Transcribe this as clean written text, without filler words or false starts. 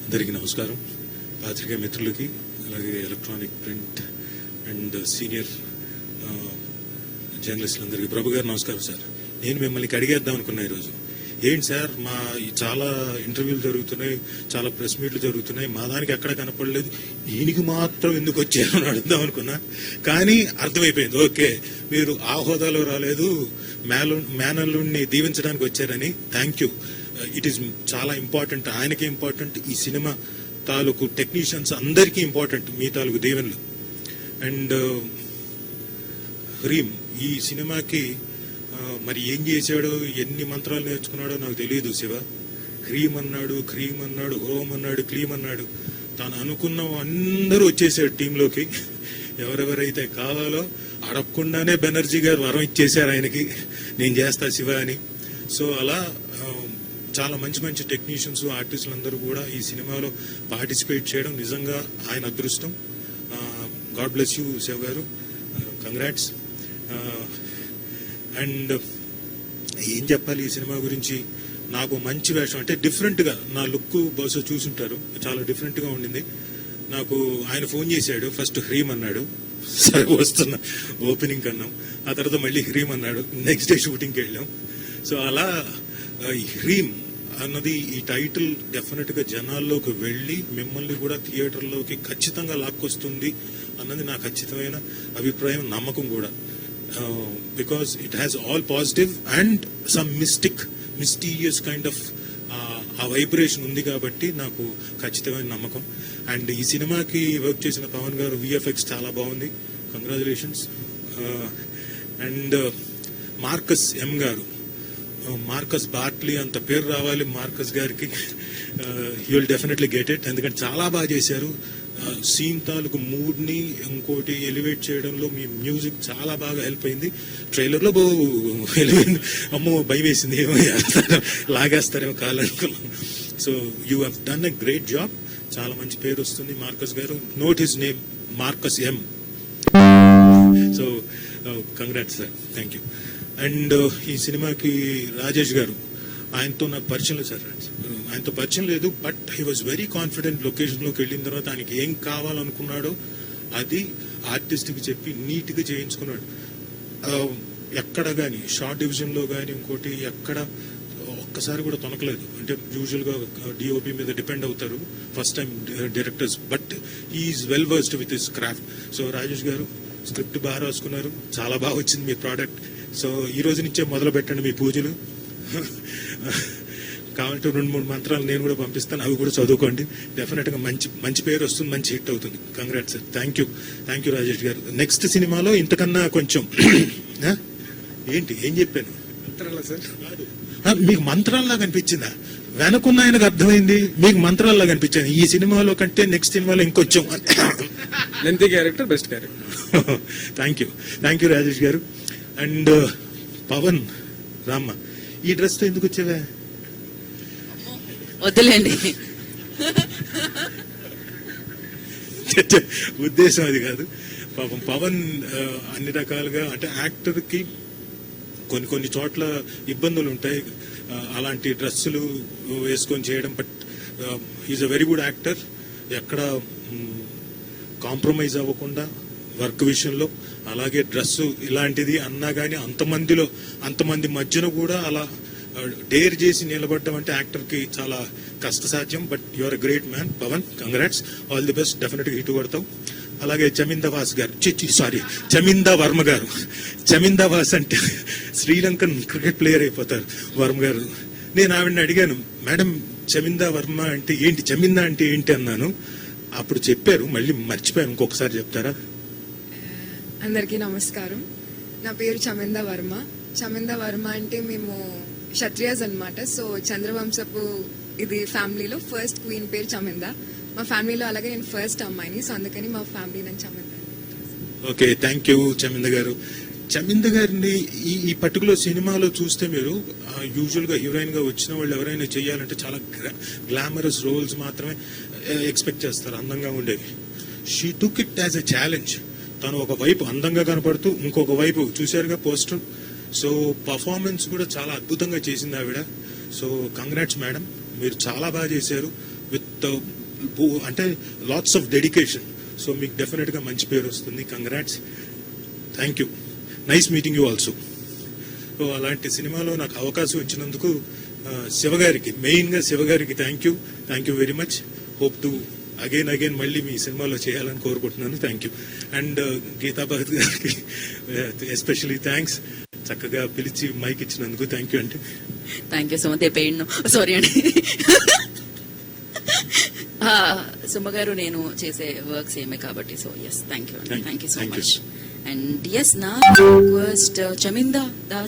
అందరికీ నమస్కారం. పాత్రికేయ మిత్రులకి, అలాగే ఎలక్ట్రానిక్, ప్రింట్ అండ్ సీనియర్ జర్నలిస్టులందరికీ ప్రభు గారు నమస్కారం సార్. నేను మిమ్మల్ని అడిగేద్దాం అనుకున్నా ఈరోజు. ఏంటి సార్, మా చాలా ఇంటర్వ్యూలు జరుగుతున్నాయి, చాలా ప్రెస్ మీట్లు జరుగుతున్నాయి, మా దానికి ఎక్కడ కనపడలేదు, ఈయనకి మాత్రం ఎందుకు వచ్చారు అని అడుగుదాం అనుకున్నా. కానీ అర్థమైపోయింది, ఓకే మీరు ఆ హోదాలో రాలేదు, మేనల్లుడిని దీవించడానికి వచ్చారని. Thank you. ఇట్ ఈస్ చాలా ఇంపార్టెంట్, ఆయనకి ఇంపార్టెంట్, ఈ సినిమా తాలూకు టెక్నీషియన్స్ అందరికీ ఇంపార్టెంట్ మీ తాలూకు దీవెనలు. అండ్ హ్రీమ్ ఈ సినిమాకి మరి ఏం చేశాడో, ఎన్ని మంత్రాలు నేర్చుకున్నాడో నాకు తెలియదు. శివ హ్రీమ్ అన్నాడు, క్రీమ్ అన్నాడు, హోమ్ అన్నాడు, క్లీమ్ అన్నాడు. తాను అనుకున్న అందరూ వచ్చేసాడు టీంలోకి. ఎవరెవరైతే కావాలో అడగకుండానే బెనర్జీ గారు వరం ఇచ్చేశారు ఆయనకి, నేను చేస్తా శివ అని. సో అలా చాలా మంచి మంచి టెక్నీషియన్స్, ఆర్టిస్టులు అందరూ కూడా ఈ సినిమాలో పార్టిసిపేట్ చేయడం నిజంగా ఆయన అదృష్టం. గాడ్ బ్లెస్ యూ శివ గారు, కంగ్రాట్స్. అండ్ ఏం చెప్పాలి ఈ సినిమా గురించి, నాకు మంచి వేషం, అంటే డిఫరెంట్గా నా లుక్ బహుశా చూసుంటారు, చాలా డిఫరెంట్గా ఉండింది. నాకు ఆయన ఫోన్ చేశాడు, ఫస్ట్ హ్రీమ్ అన్నాడు, సరే వస్తున్నా ఓపెనింగ్ అన్నాం, ఆ తర్వాత మళ్ళీ హ్రీమ్ అన్నాడు, నెక్స్ట్ డే షూటింగ్కి వెళ్ళాం. సో అలా హ్రీమ్ అన్నది ఈ టైటిల్ డెఫినెట్ గా జనాల్లోకి వెళ్ళి మిమ్మల్ని కూడా థియేటర్లోకి ఖచ్చితంగా లాక్కొస్తుంది అన్నది నా ఖచ్చితమైన అభిప్రాయం, నమ్మకం కూడా. Because it has all positive and some mysterious kind of ఆ వైబ్రేషన్ ఉంది కాబట్టి నాకు ఖచ్చితమైన నమ్మకం. అండ్ ఈ సినిమాకి వర్క్ చేసిన పవన్ గారు విఎఫ్ఎక్స్ చాలా బాగుంది, కంగ్రాచులేషన్స్. అండ్ మార్కస్ ఎం గారు, మార్కస్ బార్ట్లీ అంత పేరు రావాలి మార్కస్ గారికి, you will definitely get it. ఎందుకంటే చాలా బాగా చేశారు. సీన్ తాలూకు మూడ్ ని ఇంకోటి ఎలివేట్ చేయడంలో మీ మ్యూజిక్ చాలా బాగా హెల్ప్ అయింది. ట్రైలర్ లో అమ్మో భయం వేసింది, ఏమో లాగేస్తారేమో కాలనుకున్నాం. So you have done a great job, చాలా మంచి పేరు వస్తుంది మార్కస్ గారు. Note his name, Marcus M. So congrats sir, thank you. And ఈ సినిమాకి రాజేష్ గారు, ఆయనతో నాకు పరిచయం లేదు సార్, ఆయనతో పరిచయం లేదు, but he was very confident. లొకేషన్లోకి వెళ్ళిన తర్వాత ఆయనకి ఏం కావాలనుకున్నాడో అది ఆర్టిస్ట్కి చెప్పి నీట్గా చేయించుకున్నాడు. ఎక్కడ కానీ షార్ట్ డివిజన్లో కానీ ఇంకోటి ఎక్కడ ఒక్కసారి కూడా తొనకలేదు. అంటే యూజువల్గా డిఓపి మీద డిపెండ్ అవుతారు first time directors, but he's well versed with his craft. So Rajesh గారు స్క్రిప్ట్ బాగా రాసుకున్నారు, చాలా బాగా వచ్చింది మీ ప్రోడక్ట్. సో ఈ రోజు నుంచే మొదలు పెట్టండి మీ పూజలు. కావాలంటే 2-3 మంత్రాలు నేను కూడా పంపిస్తాను, అవి కూడా చదువుకోండి. డెఫినెట్ గా మంచి పేరు వస్తుంది, మంచి హిట్ అవుతుంది. Congrats sir, thank you Rajesh గారు. నెక్స్ట్ సినిమాలో ఇంతకన్నా కొంచెం ఏంటి ఏం చెప్పాను మీకు మంత్రాల్లాగా అనిపించిందా? వెనకున్న ఆయనకు అర్థమైంది, మీకు మంత్రాల్లాగా అనిపించింది. ఈ సినిమాలో కంటే నెక్స్ట్ సినిమాలో ఇంకొంచెం lengthy character, best character. Thank you Rajesh గారు. అండ్ పవన్ రామ్మ, ఈ డ్రెస్ తో ఎందుకు వచ్చేవా? వద్దులేండి, ఉద్దేశం అది కాదు. పాపం పవన్ అన్ని రకాలుగా, అంటే యాక్టర్ కి కొన్ని చోట్ల ఇబ్బందులు ఉంటాయి అలాంటి డ్రెస్సులు వేసుకొని చేయడం, but is a very good actor. ఎక్కడ కాంప్రమైజ్ అవ్వకుండా వర్క్ విషయంలో, అలాగే డ్రెస్సు ఇలాంటిది అన్నా కానీ అంతమంది మధ్యన కూడా అలా డేర్ చేసి నిలబడడం అంటే యాక్టర్ కి చాలా కష్టసాధ్యం. But your a great man Pawan, congrats, all the best. Definite గా హిట్ కొడతావు. అలాగే చమిందావాస్ గారు, చమిందా వర్మ గారు. చమిందావాస్ అంటే శ్రీలంకన్ క్రికెట్ ప్లేయర్ అయిపోతారు వర్మ గారు. నేను ఆవిడని అడిగాను, మేడం చమిందా వర్మ అంటే ఏంటి, చమిందా అంటే ఏంటి అన్నాను. అప్పుడు చెప్పారు, మళ్ళీ మర్చిపోయాను, ఇంకొకసారి చెప్తారా? అందరికీ నమస్కారం. నా పేరు చమిందా వర్మ. చమిందా వర్మ అంటే మేము క్షత్రియాస్ అన్నమాట. సో చంద్రవంశపు ఇది ఫ్యామిలీలో ఫస్ట్ క్వీన్ పేరు చమిందా. మా ఫ్యామిలీలో అలాగే నేను ఫస్ట్ అమ్మాయిని, సో అందుకని మా ఫ్యామిలీ నేను చమిందా. ఓకే, థ్యాంక్ యూ చమింద గారు. చమింద గారిని ఈ పర్టికులర్ సినిమాలో చూస్తే మీరు యూజువల్ గా హీరోయిన్ గా వచ్చిన వాళ్ళు ఎవరైనా చేయాలంటే చాలా గ్లామరస్ రోల్స్ మాత్రమే ఎక్స్పెక్ట్ చేస్తారు, అందంగా ఉండేవి. She took it as a challenge. తను ఒక వైపు అందంగా కనపడుతూ ఇంకొక వైపు చూశారుగా పోస్టర్. సో పర్ఫార్మెన్స్ కూడా చాలా అద్భుతంగా చేసింది ఆవిడ. సో కంగ్రాట్స్ మేడం, మీరు చాలా బాగా చేశారు. విత్ అంటే లాట్స్ ఆఫ్ డెడికేషన్. సో మీకు డెఫినెట్గా మంచి పేరు వస్తుంది. Congrats, thank you, nice meeting you also. So అలాంటి సినిమాలో నాకు అవకాశం ఇచ్చినందుకు శివగారికి, మెయిన్గా శివగారికి thank you very much. Hope to again మళ్ళీ మీ సినిమాలో చేయాలని కోరుకుంటున్నాను. Thank you. And Geetha Bhagat గారికి ఎస్పెషలీ థ్యాంక్స్, చక్కగా పిలిచి మైక్ ఇచ్చినందుకు థ్యాంక్ యూ అండి. Thank you so much. Pain sorry అండి. సుమ గారు నేను చేసే వర్క్స్ ఏమే కాబట్టి సో ఎస్ థ్యాంక్ యూ అండి. Thank you so Thank you. Much. And yes నా రిక్వెస్ట్ చమిందా దాస్